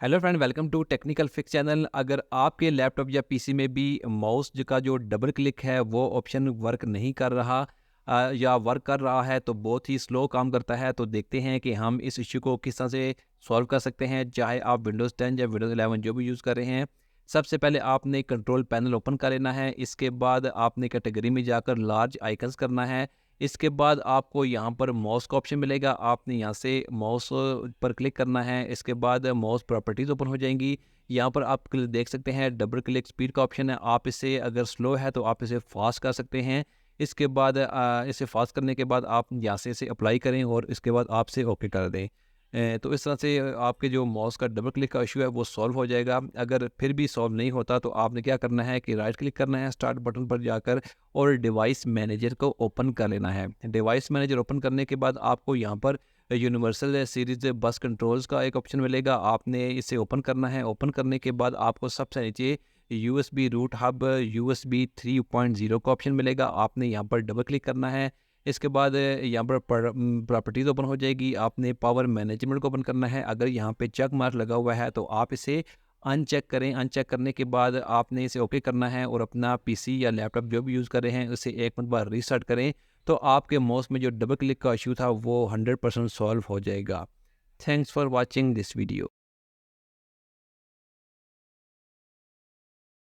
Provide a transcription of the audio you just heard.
Hello friend, welcome to technical fix channel. अगर आपके laptop या पीसी में भी माउस का जो डबल क्लिक है वो ऑप्शन वर्क नहीं कर रहा या वर्क कर रहा है तो बहुत ही स्लो काम करता है, तो देखते हैं कि हम इस इश्यू को किस तरह से सॉल्व कर सकते हैं। चाहे आप विंडोज़ 10 या विंडोज़ 11 जो भी यूज़ कर रहे हैं, सबसे पहले आपने कंट्रोल पैनल ओपन कर लेना है। इसके बाद आपने कैटेगरी में जाकर लार्ज आइकन्स करना है। इसके बाद आपको यहाँ पर माउस का ऑप्शन मिलेगा, आपने यहाँ से माउस पर क्लिक करना है। इसके बाद माउस प्रॉपर्टीज़ ओपन हो जाएंगी। यहाँ पर आप देख सकते हैं डबल क्लिक स्पीड का ऑप्शन है। आप इसे अगर स्लो है तो आप इसे फास्ट कर सकते हैं। इसके बाद इसे फास्ट करने के बाद आप यहाँ से इसे अप्लाई करें और इसके बाद आप से ओके कर दें। तो इस तरह से आपके जो माउस का डबल क्लिक का इशू है वो सॉल्व हो जाएगा। अगर फिर भी सॉल्व नहीं होता तो आपने क्या करना है कि राइट क्लिक करना है स्टार्ट बटन पर जाकर और डिवाइस मैनेजर को ओपन कर लेना है। डिवाइस मैनेजर ओपन करने के बाद आपको यहाँ पर यूनिवर्सल सीरीज बस कंट्रोल्स का एक ऑप्शन मिलेगा, आपने इसे ओपन करना है। ओपन करने के बाद आपको सबसे नीचे USB रूट हब USB 3.0 का ऑप्शन मिलेगा, आपने यहाँ पर डबल क्लिक करना है। इसके बाद यहाँ पर प्रॉपर्टीज़ ओपन हो जाएगी, आपने पावर मैनेजमेंट को ओपन करना है। अगर यहाँ पे चेक मार्क लगा हुआ है तो आप इसे अनचेक करें। अनचेक करने के बाद आपने इसे ओके करना है और अपना पीसी या लैपटॉप जो भी यूज़ कर रहे हैं उसे एक मिनट बाद रीस्टार्ट करें, तो आपके माउस में जो डबल क्लिक का इशू था वो 100% सॉल्व हो जाएगा। Thanks for watching this video.